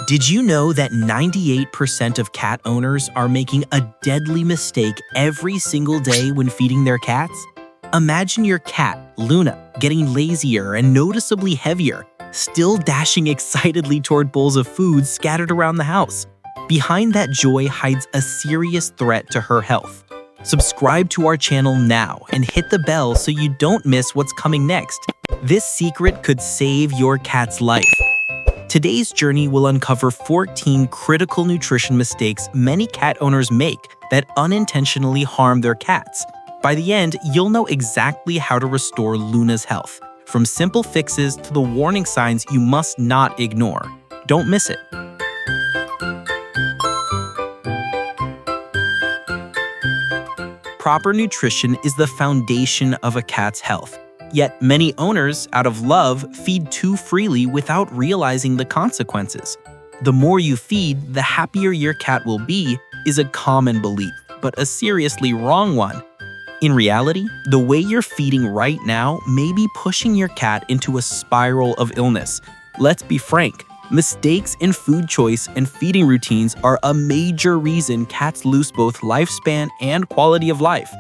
Did you know that 98% of cat owners are making a deadly mistake every single day when feeding their cats? Imagine your cat, Luna, getting lazier and noticeably heavier, still dashing excitedly toward bowls of food scattered around the house. Behind that joy hides a serious threat to her health. Subscribe to our channel now and hit the bell so you don't miss what's coming next. This secret could save your cat's life. Today's journey will uncover 14 critical nutrition mistakes many cat owners make that unintentionally harm their cats. By the end, you'll know exactly how to restore Luna's health, from simple fixes to the warning signs you must not ignore. Don't miss it. Proper nutrition is the foundation of a cat's health. Yet many owners, out of love, feed too freely without realizing the consequences. The more you feed, the happier your cat will be is a common belief, but a seriously wrong one. In reality, the way you're feeding right now may be pushing your cat into a spiral of illness. Let's be frank, mistakes in food choice and feeding routines are a major reason cats lose both lifespan and quality of life.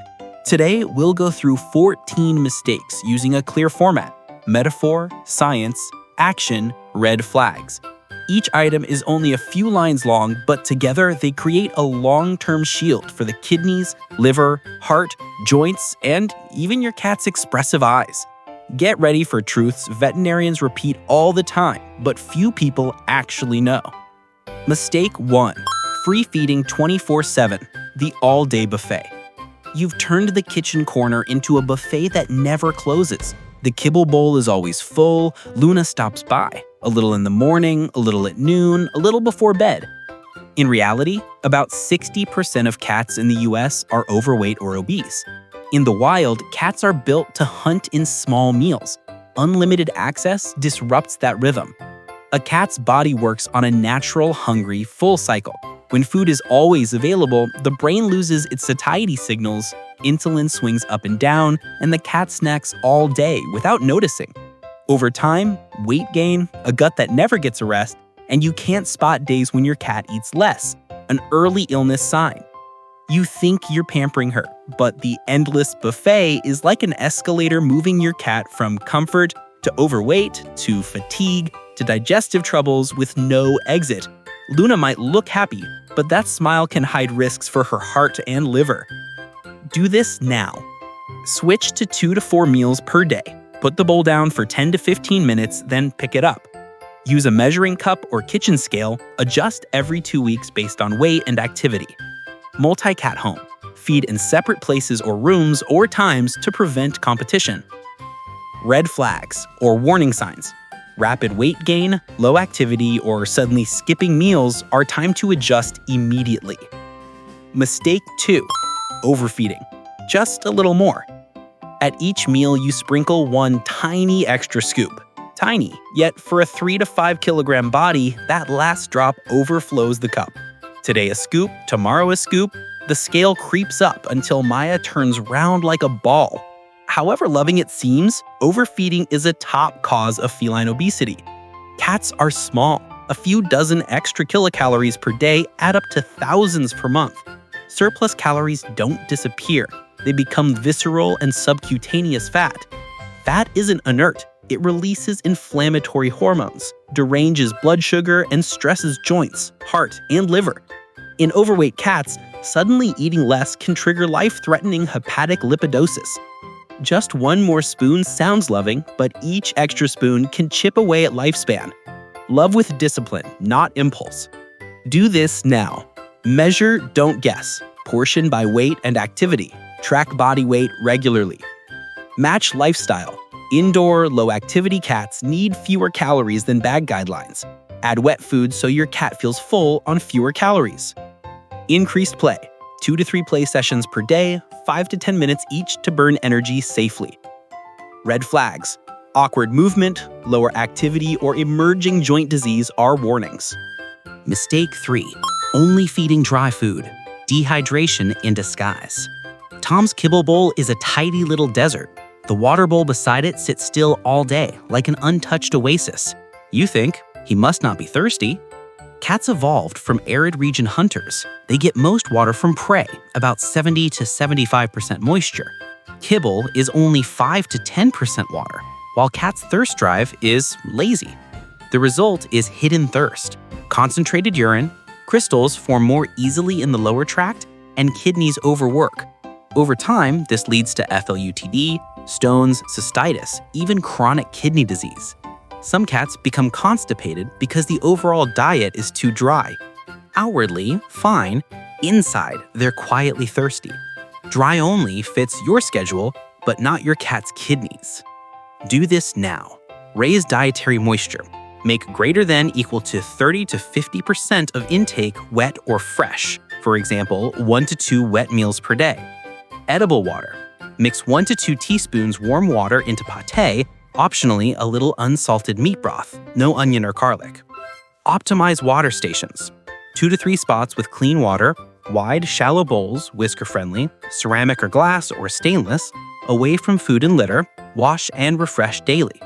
Today, we'll go through 14 mistakes using a clear format: metaphor, science, action, red flags. Each item is only a few lines long, but together they create a long-term shield for the kidneys, liver, heart, joints, and even your cat's expressive eyes. Get ready for truths veterinarians repeat all the time, but few people actually know. Mistake 1. Free feeding 24/7, the all-day buffet. You've turned the kitchen corner into a buffet that never closes. The kibble bowl is always full, Luna stops by, a little in the morning, a little at noon, a little before bed. In reality, about 60% of cats in the US are overweight or obese. In the wild, cats are built to hunt in small meals. Unlimited access disrupts that rhythm. A cat's body works on a natural hungry full cycle. When food is always available, the brain loses its satiety signals, insulin swings up and down, and the cat snacks all day without noticing. Over time, weight gain, a gut that never gets a rest, and you can't spot days when your cat eats less, an early illness sign. You think you're pampering her, but the endless buffet is like an escalator moving your cat from comfort to overweight to fatigue to digestive troubles with no exit. Luna might look happy, but that smile can hide risks for her heart and liver. Do this now. Switch to 2 to 4 meals per day. Put the bowl down for 10 to 15 minutes, then pick it up. Use a measuring cup or kitchen scale, adjust every 2 weeks based on weight and activity. Multi-cat home. Feed in separate places or rooms or times to prevent competition. Red flags or warning signs. Rapid weight gain, low activity, or suddenly skipping meals are time to adjust immediately. Mistake 2. Overfeeding. Just a little more. At each meal, you sprinkle one tiny extra scoop. Tiny, yet for a 3 to 5 kilogram body, that last drop overflows the cup. Today a scoop, tomorrow a scoop, the scale creeps up until Maya turns round like a ball. However loving it seems, overfeeding is a top cause of feline obesity. Cats are small. A few dozen extra kilocalories per day add up to thousands per month. Surplus calories don't disappear. They become visceral and subcutaneous fat. Fat isn't inert. It releases inflammatory hormones, deranges blood sugar, and stresses joints, heart, and liver. In overweight cats, suddenly eating less can trigger life-threatening hepatic lipidosis. Just one more spoon sounds loving, but each extra spoon can chip away at lifespan. Love with discipline, not impulse. Do this now. Measure, don't guess. Portion by weight and activity. Track body weight regularly. Match lifestyle. Indoor, low-activity cats need fewer calories than bag guidelines. Add wet food so your cat feels full on fewer calories. Increased play. 2 to 3 play sessions per day, 5 to 10 minutes each to burn energy safely. Red flags. Awkward movement, lower activity, or emerging joint disease are warnings. Mistake 3. Only feeding dry food. Dehydration in disguise. Tom's kibble bowl is a tidy little desert. The water bowl beside it sits still all day, like an untouched oasis. You think, he must not be thirsty. Cats evolved from arid region hunters. They get most water from prey, about 70 to 75% moisture. Kibble is only 5 to 10% water, while cats' thirst drive is lazy. The result is hidden thirst. Concentrated urine, crystals form more easily in the lower tract, and kidneys overwork. Over time, this leads to FLUTD, stones, cystitis, even chronic kidney disease. Some cats become constipated because the overall diet is too dry. Outwardly, fine. Inside, they're quietly thirsty. Dry only fits your schedule, but not your cat's kidneys. Do this now. Raise dietary moisture. Make greater than equal to 30 to 50% of intake wet or fresh. For example, 1 to 2 wet meals per day. Edible water. Mix 1 to 2 teaspoons warm water into pâté, optionally a little unsalted meat broth, no onion or garlic. Optimize water stations. 2 to 3 spots with clean water, wide, shallow bowls, whisker-friendly, ceramic or glass or stainless, away from food and litter, wash and refresh daily.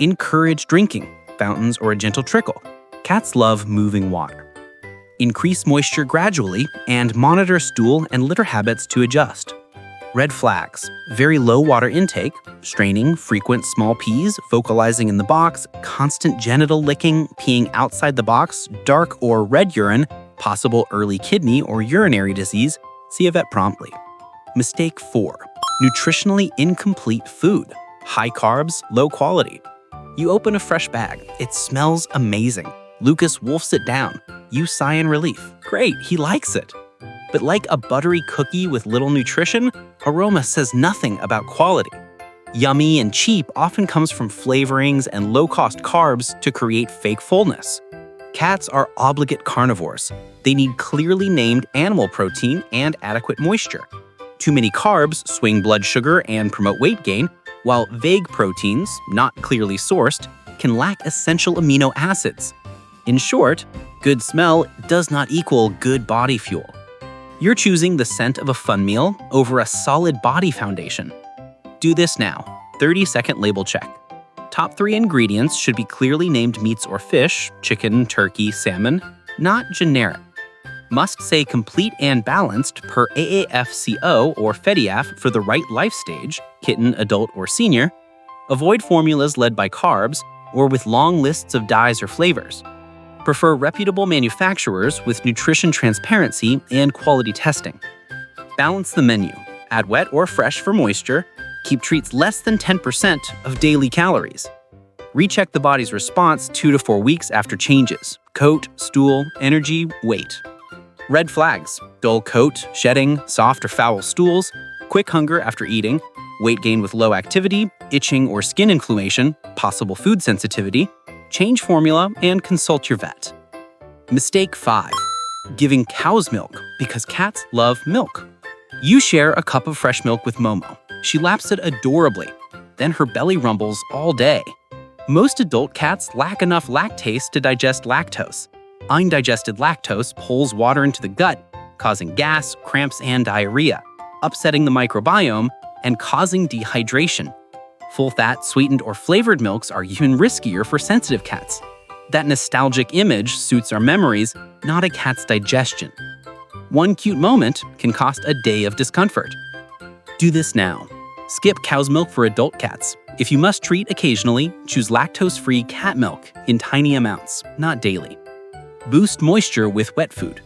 Encourage drinking, fountains or a gentle trickle. Cats love moving water. Increase moisture gradually and monitor stool and litter habits to adjust. Red flags: very low water intake, straining, frequent small pees, vocalizing in the box, constant genital licking, peeing outside the box, dark or red urine, possible early kidney or urinary disease. See a vet promptly. Mistake 4: nutritionally incomplete food, high carbs, low quality. You open a fresh bag. It smells amazing. Lucas wolfs it down. You sigh in relief. Great, he likes it. But like a buttery cookie with little nutrition, aroma says nothing about quality. Yummy and cheap often comes from flavorings and low-cost carbs to create fake fullness. Cats are obligate carnivores. They need clearly named animal protein and adequate moisture. Too many carbs swing blood sugar and promote weight gain, while vague proteins, not clearly sourced, can lack essential amino acids. In short, good smell does not equal good body fuel. You're choosing the scent of a fun meal over a solid body foundation. Do this now. 30-second label check. Top 3 ingredients should be clearly named meats or fish, chicken, turkey, salmon, not generic. Must say complete and balanced per AAFCO or FEDIAF for the right life stage, kitten, adult, or senior. Avoid formulas led by carbs or with long lists of dyes or flavors. Prefer reputable manufacturers with nutrition transparency and quality testing. Balance the menu. Add wet or fresh for moisture. Keep treats less than 10% of daily calories. Recheck the body's response 2 to 4 weeks after changes: coat, stool, energy, weight. Red flags: dull coat, shedding, soft or foul stools, quick hunger after eating, weight gain with low activity, itching or skin inflammation, possible food sensitivity. Change formula and consult your vet. Mistake 5: giving cow's milk because cats love milk. You share a cup of fresh milk with Momo. She laps it adorably. Then her belly rumbles all day. Most adult cats lack enough lactase to digest lactose. Undigested lactose pulls water into the gut, causing gas, cramps, and diarrhea, upsetting the microbiome and causing dehydration. Full-fat, sweetened, or flavored milks are even riskier for sensitive cats. That nostalgic image suits our memories, not a cat's digestion. One cute moment can cost a day of discomfort. Do this now. Skip cow's milk for adult cats. If you must treat occasionally, choose lactose-free cat milk in tiny amounts, not daily. Boost moisture with wet food.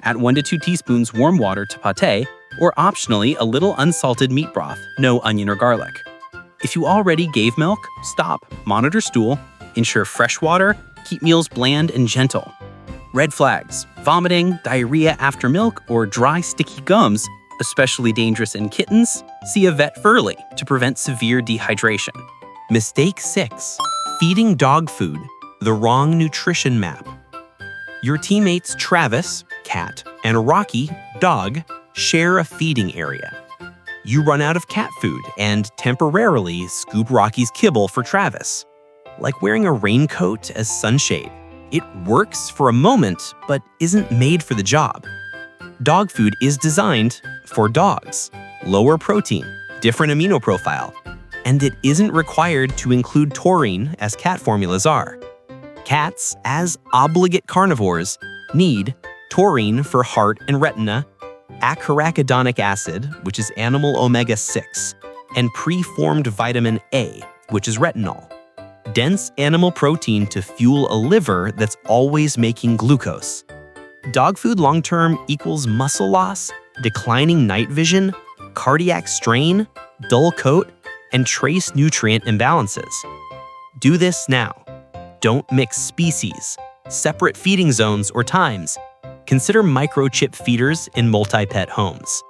Add 1 to 2 teaspoons warm water to pâté, or optionally a little unsalted meat broth, no onion or garlic. If you already gave milk, stop, monitor stool, ensure fresh water, keep meals bland and gentle. Red flags: vomiting, diarrhea after milk, or dry, sticky gums, especially dangerous in kittens. See a vet early to prevent severe dehydration. Mistake 6: feeding dog food, the wrong nutrition map. Your teammates Travis, cat, and Rocky, dog, share a feeding area. You run out of cat food and temporarily scoop Rocky's kibble for Travis. Like wearing a raincoat as sunshade. It works for a moment, but isn't made for the job. Dog food is designed for dogs. Lower protein, different amino profile, and it isn't required to include taurine as cat formulas are. Cats, as obligate carnivores, need taurine for heart and retina, arachidonic acid, which is animal omega-6, and preformed vitamin A, which is retinol. Dense animal protein to fuel a liver that's always making glucose. Dog food long-term equals muscle loss, declining night vision, cardiac strain, dull coat, and trace nutrient imbalances. Do this now. Don't mix species, separate feeding zones or times. Consider microchip feeders in multi-pet homes.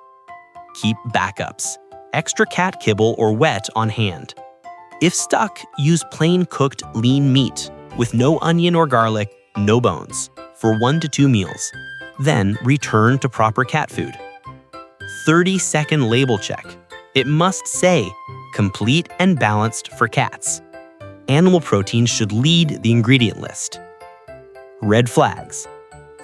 Keep backups, extra cat kibble or wet on hand. If stuck, use plain cooked lean meat with no onion or garlic, no bones, for 1 to 2 meals. Then return to proper cat food. 30-second label check. It must say, complete and balanced for cats. Animal protein should lead the ingredient list. Red flags: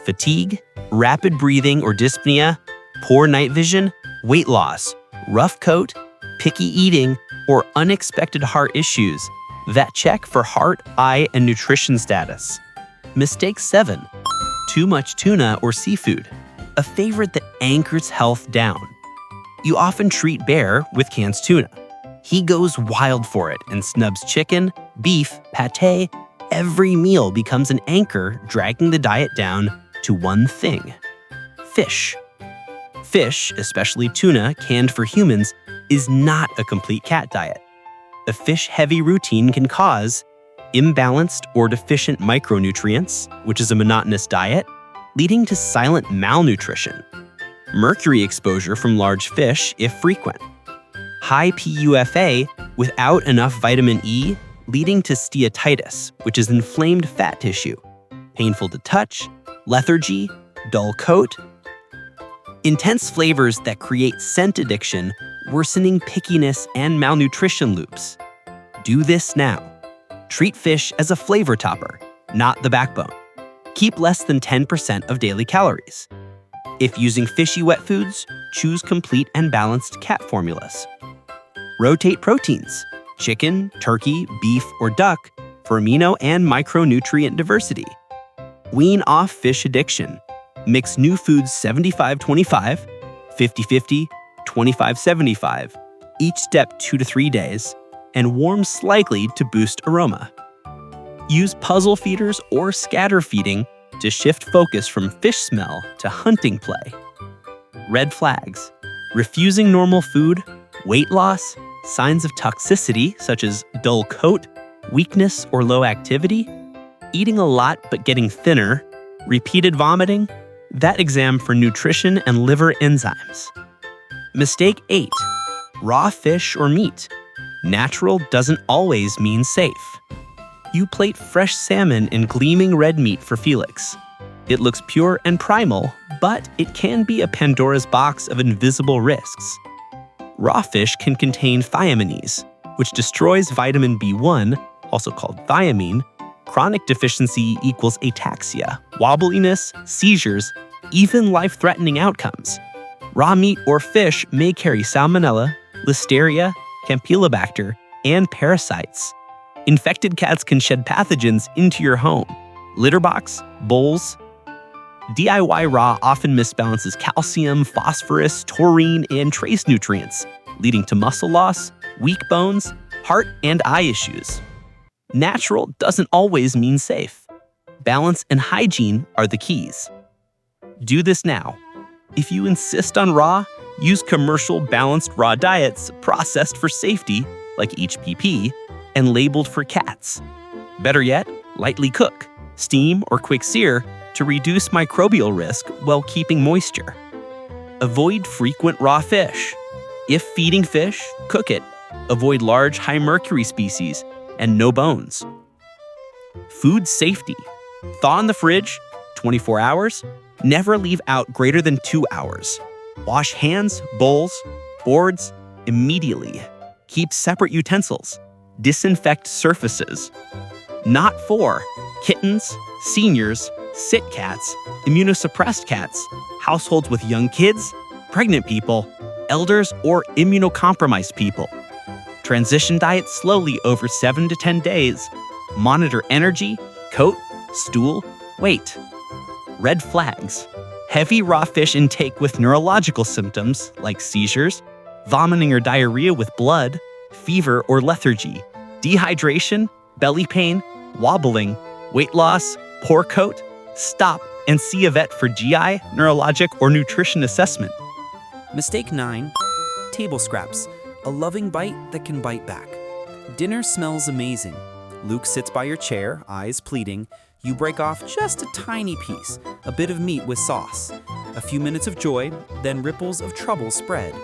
fatigue, rapid breathing or dyspnea, poor night vision, weight loss, rough coat, picky eating, or unexpected heart issues. Vet check for heart, eye, and nutrition status. Mistake 7. Too much tuna or seafood, a favorite that anchors health down. You often treat Bear with canned tuna. He goes wild for it and snubs chicken, beef, pate. Every meal becomes an anchor, dragging the diet down to one thing: fish. Fish, especially tuna canned for humans, is not a complete cat diet. A fish-heavy routine can cause imbalanced or deficient micronutrients, which is a monotonous diet, leading to silent malnutrition. Mercury exposure from large fish if frequent. High PUFA without enough vitamin E, leading to steatitis, which is inflamed fat tissue. Painful to touch, lethargy, dull coat. Intense flavors that create scent addiction, worsening pickiness and malnutrition loops. Do this now. Treat fish as a flavor topper, not the backbone. Keep less than 10% of daily calories. If using fishy wet foods, choose complete and balanced cat formulas. Rotate proteins: chicken, turkey, beef, or duck for amino and micronutrient diversity. Wean off fish addiction. Mix new foods 75-25, 50-50, 25-75, each step 2 to 3 days, and warm slightly to boost aroma. Use puzzle feeders or scatter feeding to shift focus from fish smell to hunting play. Red flags: refusing normal food, weight loss, signs of toxicity such as dull coat, weakness or low activity, eating a lot but getting thinner, repeated vomiting, vet exam for nutrition and liver enzymes. Mistake 8. Raw fish or meat. Natural doesn't always mean safe. You plate fresh salmon in gleaming red meat for Felix. It looks pure and primal, but it can be a Pandora's box of invisible risks. Raw fish can contain thiaminase, which destroys vitamin B1, also called thiamine. Chronic deficiency equals ataxia, wobbliness, seizures, even life-threatening outcomes. Raw meat or fish may carry salmonella, listeria, campylobacter, and parasites. Infected cats can shed pathogens into your home. Litter box, bowls. DIY raw often misbalances calcium, phosphorus, taurine, and trace nutrients, leading to muscle loss, weak bones, heart and eye issues. Natural doesn't always mean safe. Balance and hygiene are the keys. Do this now. If you insist on raw, use commercial balanced raw diets processed for safety, like HPP, and labeled for cats. Better yet, lightly cook, steam, or quick sear to reduce microbial risk while keeping moisture. Avoid frequent raw fish. If feeding fish, cook it. Avoid large high mercury species and no bones. Food safety. Thaw in the fridge, 24 hours. Never leave out greater than 2 hours. Wash hands, bowls, boards immediately. Keep separate utensils. Disinfect surfaces. Not for kittens, seniors, sick cats, immunosuppressed cats, households with young kids, pregnant people, elders, or immunocompromised people. Transition diet slowly over 7 to 10 days. Monitor energy, Coat, stool, weight. Red flags. Heavy raw fish intake with neurological symptoms like seizures, vomiting or diarrhea with blood, fever or lethargy, dehydration, belly pain, wobbling, weight loss, poor coat. Stop and see a vet for GI, neurologic, or nutrition assessment. Mistake 9. Table scraps. A loving bite that can bite back. Dinner smells amazing. Luke sits by your chair, eyes pleading. You break off just a tiny piece, a bit of meat with sauce. A few minutes of joy, then ripples of trouble spread.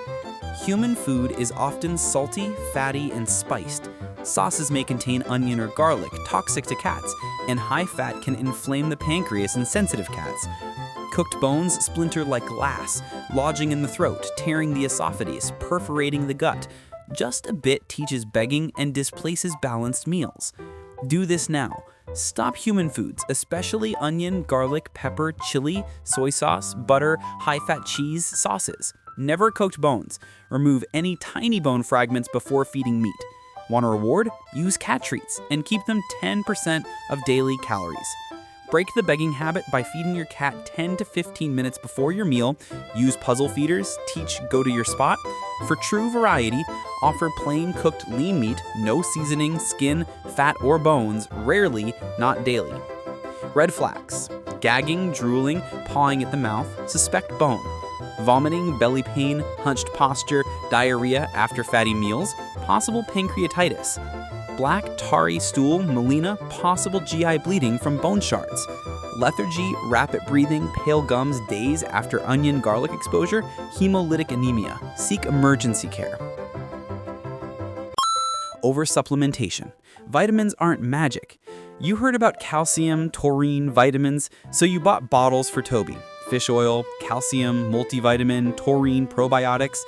Human food is often salty, fatty, and spiced. Sauces may contain onion or garlic, toxic to cats, and high fat can inflame the pancreas in sensitive cats. Cooked bones splinter like glass, lodging in the throat, tearing the esophagus, perforating the gut. Just a bit teaches begging and displaces balanced meals. Do this now. Stop human foods, especially onion, garlic, pepper, chili, soy sauce, butter, high-fat cheese, sauces. Never cooked bones. Remove any tiny bone fragments before feeding meat. Want a reward? Use cat treats and keep them 10% of daily calories. Break the begging habit by feeding your cat 10 to 15 minutes before your meal. Use puzzle feeders. Teach go to your spot. For true variety, offer plain cooked lean meat, no seasoning, skin, fat, or bones, rarely, not daily. Red flags. Gagging, drooling, pawing at the mouth, suspect bone. Vomiting, belly pain, hunched posture, diarrhea after fatty meals, possible pancreatitis. Black, tarry stool, melena, possible GI bleeding from bone shards. Lethargy, rapid breathing, pale gums days after onion garlic exposure, hemolytic anemia. Seek emergency care. Oversupplementation. Vitamins aren't magic. You heard about calcium, taurine, vitamins, so you bought bottles for Toby. Fish oil, calcium, multivitamin, taurine, probiotics.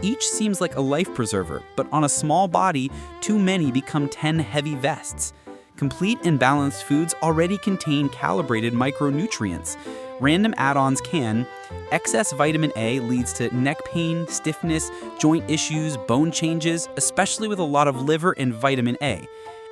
Each seems like a life preserver, but on a small body, too many become 10 heavy vests. Complete and balanced foods already contain calibrated micronutrients. Random add-ons can. Excess vitamin A leads to neck pain, stiffness, joint issues, bone changes, especially with a lot of liver and vitamin A.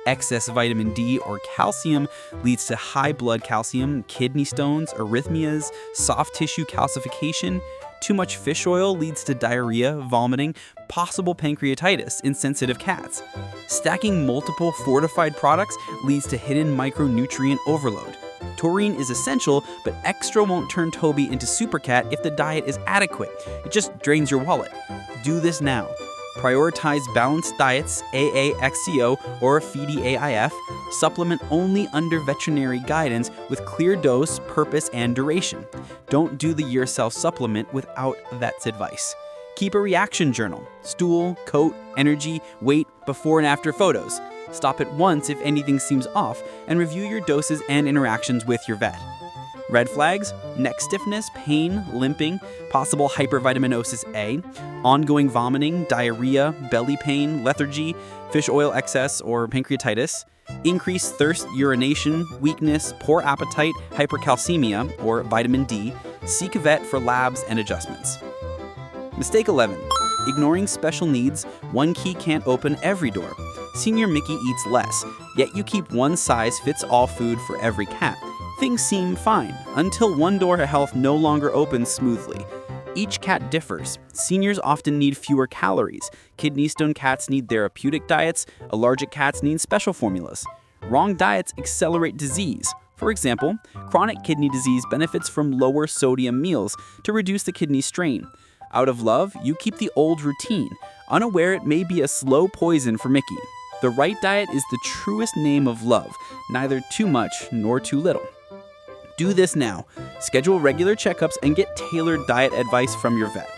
Excess vitamin D or calcium leads to high blood calcium, kidney stones, arrhythmias, soft tissue calcification. Too much fish oil leads to diarrhea, vomiting, possible pancreatitis in sensitive cats. Stacking multiple fortified products leads to hidden micronutrient overload. Taurine is essential, but extra won't turn Toby into super cat if the diet is adequate. It just drains your wallet. Do this now. Prioritize balanced diets, AAXCO or FEEDI-AIF. Supplement only under veterinary guidance with clear dose, purpose, and duration. Don't do the yourself supplement without vet's advice. Keep a reaction journal. Stool, coat, energy, weight, before and after photos. Stop at once if anything seems off, and review your doses and interactions with your vet. Red flags: neck stiffness, pain, limping, possible hypervitaminosis A, ongoing vomiting, diarrhea, belly pain, lethargy, fish oil excess or pancreatitis, increased thirst, urination, weakness, poor appetite, hypercalcemia, or vitamin D. Seek a vet for labs and adjustments. Mistake 11. Ignoring special needs, one key can't open every door. Senior Mickey eats less, yet you keep one size fits all food for every cat. Things seem fine, until one door to health no longer opens smoothly. Each cat differs. Seniors often need fewer calories. Kidney stone cats need therapeutic diets. Allergic cats need special formulas. Wrong diets accelerate disease. For example, chronic kidney disease benefits from lower sodium meals to reduce the kidney strain. Out of love, you keep the old routine, unaware it may be a slow poison for Mickey. The right diet is the truest name of love, neither too much nor too little. Do this now. Schedule regular checkups and get tailored diet advice from your vet.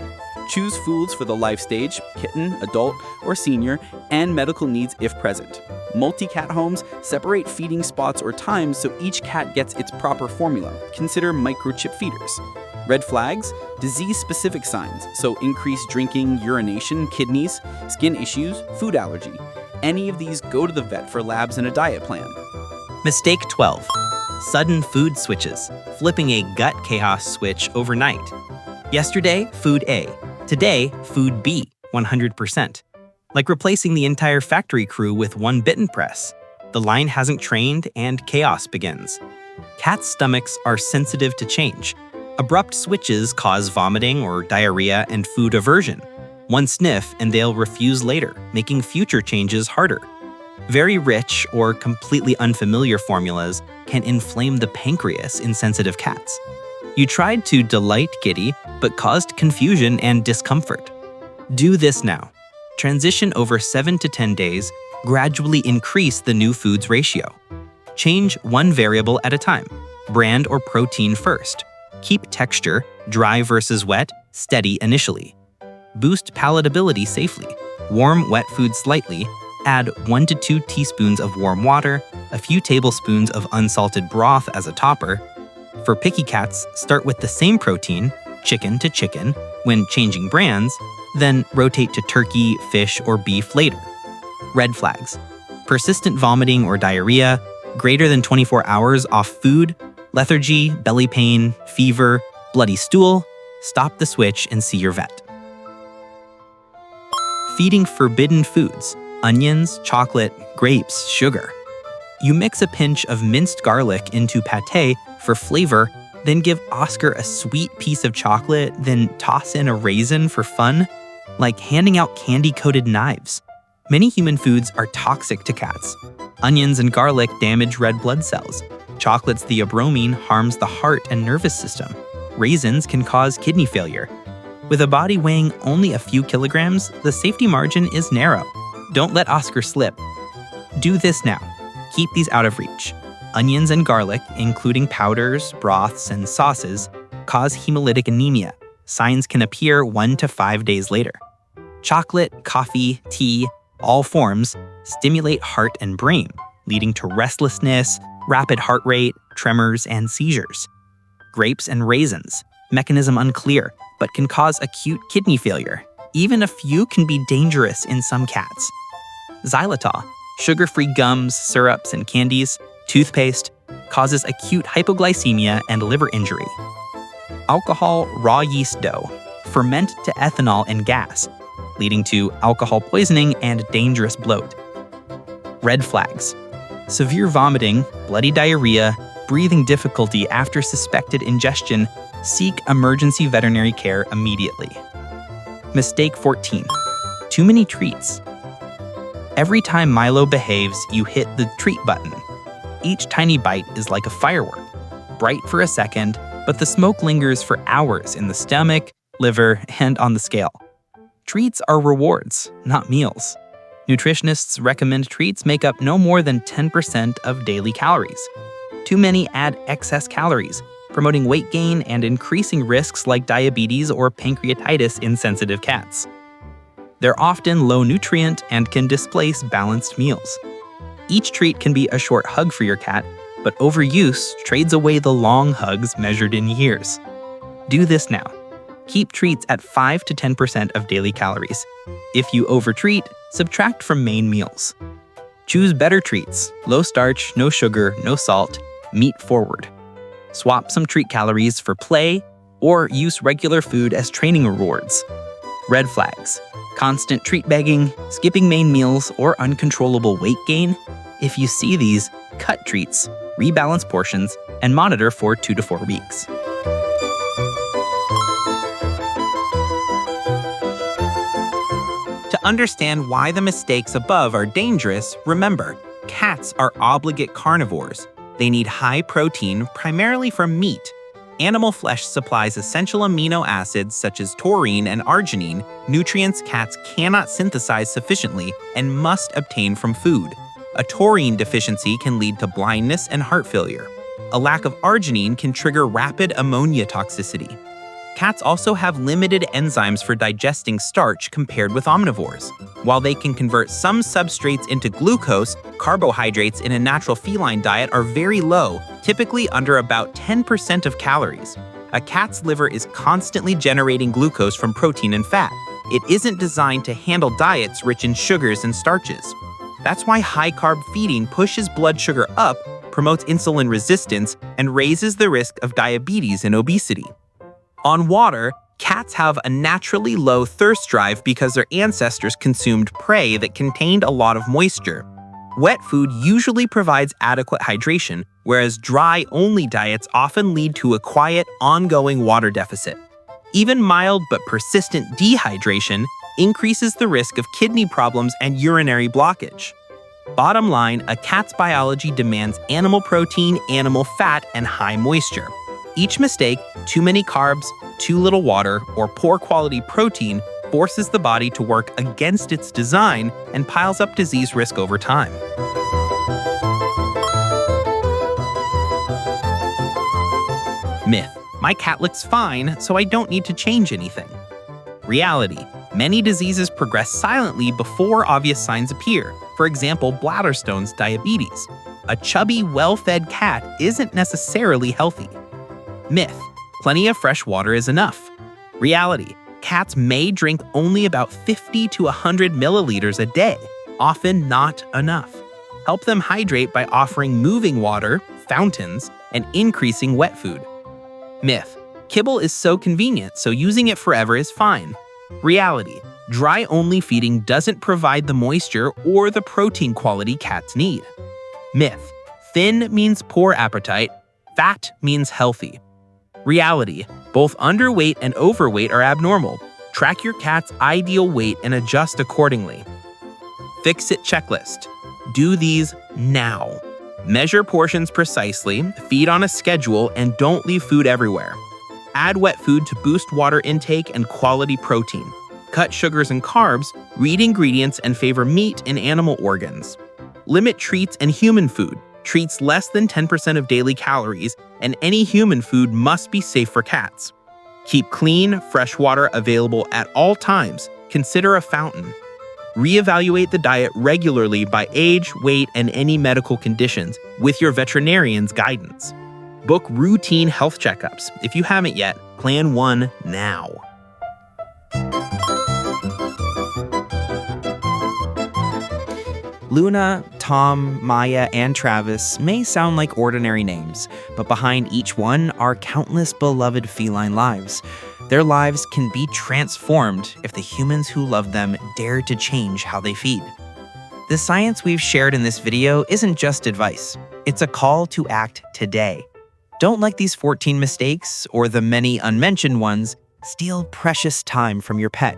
Choose foods for the life stage, kitten, adult, or senior, and medical needs if present. Multi-cat homes separate feeding spots or times so each cat gets its proper formula. Consider microchip feeders. Red flags: disease-specific signs, so increased drinking, urination, kidneys, skin issues, food allergy. Any of these, go to the vet for labs and a diet plan. Mistake 12. Sudden food switches, flipping a gut chaos switch overnight. Yesterday, food A. Today, food B, 100%. Like replacing the entire factory crew with one bitten press. The line hasn't trained and chaos begins. Cats' stomachs are sensitive to change. Abrupt switches cause vomiting or diarrhea and food aversion. One sniff and they'll refuse later, making future changes harder. Very rich or completely unfamiliar formulas can inflame the pancreas in sensitive cats. You tried to delight Kitty, but caused confusion and discomfort. Do this now. Transition over 7 to 10 days, gradually increase the new foods ratio. Change one variable at a time, brand or protein first. Keep texture, dry versus wet, steady initially. Boost palatability safely. Warm wet food slightly. Add 1 to 2 teaspoons of warm water, a few tablespoons of unsalted broth as a topper. For picky cats, start with the same protein, chicken to chicken, when changing brands, then rotate to turkey, fish, or beef later. Red flags: persistent vomiting or diarrhea, greater than 24 hours off food, lethargy, belly pain, fever, bloody stool. Stop the switch and see your vet. Feeding forbidden foods: onions, chocolate, grapes, sugar. You mix a pinch of minced garlic into pâté for flavor, then give Oscar a sweet piece of chocolate, then toss in a raisin for fun, like handing out candy-coated knives. Many human foods are toxic to cats. Onions and garlic damage red blood cells. Chocolate's theobromine harms the heart and nervous system. Raisins can cause kidney failure. With a body weighing only a few kilograms, the safety margin is narrow. Don't let Oscar slip. Do this now. Keep these out of reach. Onions and garlic, including powders, broths, and sauces, cause hemolytic anemia. Signs can appear 1 to 5 days later. Chocolate, coffee, tea, all forms stimulate heart and brain, leading to restlessness, rapid heart rate, tremors, and seizures. Grapes and raisins, mechanism unclear, but can cause acute kidney failure. Even a few can be dangerous in some cats. Xylitol, sugar-free gums, syrups, and candies, toothpaste, causes acute hypoglycemia and liver injury. Alcohol raw yeast dough, ferment to ethanol and gas, leading to alcohol poisoning and dangerous bloat. Red flags: severe vomiting, bloody diarrhea, breathing difficulty after suspected ingestion. Seek emergency veterinary care immediately. Mistake 14. Too many treats. Every time Milo behaves, you hit the treat button. Each tiny bite is like a firework, bright for a second, but the smoke lingers for hours in the stomach, liver, and on the scale. Treats are rewards, not meals. Nutritionists recommend treats make up no more than 10% of daily calories. Too many add excess calories, promoting weight gain and increasing risks like diabetes or pancreatitis in sensitive cats. They're often low nutrient and can displace balanced meals. Each treat can be a short hug for your cat, but overuse trades away the long hugs measured in years. Do this now. Keep treats at 5 to 10% of daily calories. If you overtreat, subtract from main meals. Choose better treats: low starch, no sugar, no salt, meat forward. Swap some treat calories for play, or use regular food as training rewards. Red flags: constant treat begging, skipping main meals, or uncontrollable weight gain. If you see these, cut treats, rebalance portions, and monitor for 2 to 4 weeks. To understand why the mistakes above are dangerous, remember, cats are obligate carnivores. They need high protein, primarily from meat. Animal flesh supplies essential amino acids such as taurine and arginine, nutrients cats cannot synthesize sufficiently and must obtain from food. A taurine deficiency can lead to blindness and heart failure. A lack of arginine can trigger rapid ammonia toxicity. Cats also have limited enzymes for digesting starch compared with omnivores. While they can convert some substrates into glucose, carbohydrates in a natural feline diet are very low, typically under about 10% of calories. A cat's liver is constantly generating glucose from protein and fat. It isn't designed to handle diets rich in sugars and starches. That's why high-carb feeding pushes blood sugar up, promotes insulin resistance, and raises the risk of diabetes and obesity. On water, cats have a naturally low thirst drive because their ancestors consumed prey that contained a lot of moisture. Wet food usually provides adequate hydration, whereas dry-only diets often lead to a quiet, ongoing water deficit. Even mild but persistent dehydration increases the risk of kidney problems and urinary blockage. Bottom line, a cat's biology demands animal protein, animal fat, and high moisture. Each mistake, too many carbs, too little water, or poor quality protein, forces the body to work against its design and piles up disease risk over time. Myth: my cat looks fine, so I don't need to change anything. Reality: many diseases progress silently before obvious signs appear. For example, bladder stones, diabetes. A chubby, well-fed cat isn't necessarily healthy. Myth: plenty of fresh water is enough. Reality: cats may drink only about 50 to 100 milliliters a day, often not enough. Help them hydrate by offering moving water, fountains, and increasing wet food. Myth: kibble is so convenient, so using it forever is fine. Reality: dry-only feeding doesn't provide the moisture or the protein quality cats need. Myth: thin means poor appetite, fat means healthy. Reality: both underweight and overweight are abnormal. Track your cat's ideal weight and adjust accordingly. Fix-it checklist: do these now. Measure portions precisely, feed on a schedule, and don't leave food everywhere. Add wet food to boost water intake and quality protein. Cut sugars and carbs, read ingredients, and favor meat and animal organs. Limit treats and human food. Treats less than 10% of daily calories, and any human food must be safe for cats. Keep clean, fresh water available at all times. Consider a fountain. Reevaluate the diet regularly by age, weight, and any medical conditions with your veterinarian's guidance. Book routine health checkups. If you haven't yet, plan one now. Luna, Tom, Maya, and Travis may sound like ordinary names, but behind each one are countless beloved feline lives. Their lives can be transformed if the humans who love them dare to change how they feed. The science we've shared in this video isn't just advice. It's a call to act today. Don't let these 14 mistakes, or the many unmentioned ones, steal precious time from your pet.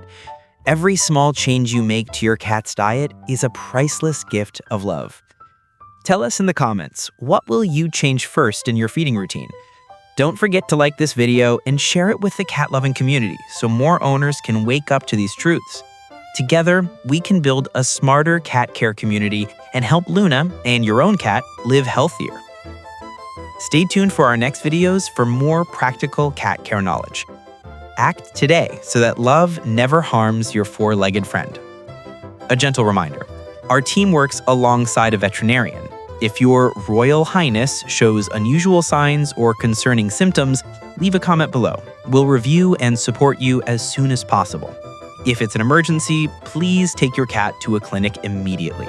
Every small change you make to your cat's diet is a priceless gift of love. Tell us in the comments, what will you change first in your feeding routine? Don't forget to like this video and share it with the cat-loving community so more owners can wake up to these truths. Together, we can build a smarter cat care community and help Luna and your own cat live healthier. Stay tuned for our next videos for more practical cat care knowledge. Act today so that love never harms your four-legged friend. A gentle reminder, our team works alongside a veterinarian. If your Royal Highness shows unusual signs or concerning symptoms, leave a comment below. We'll review and support you as soon as possible. If it's an emergency, please take your cat to a clinic immediately.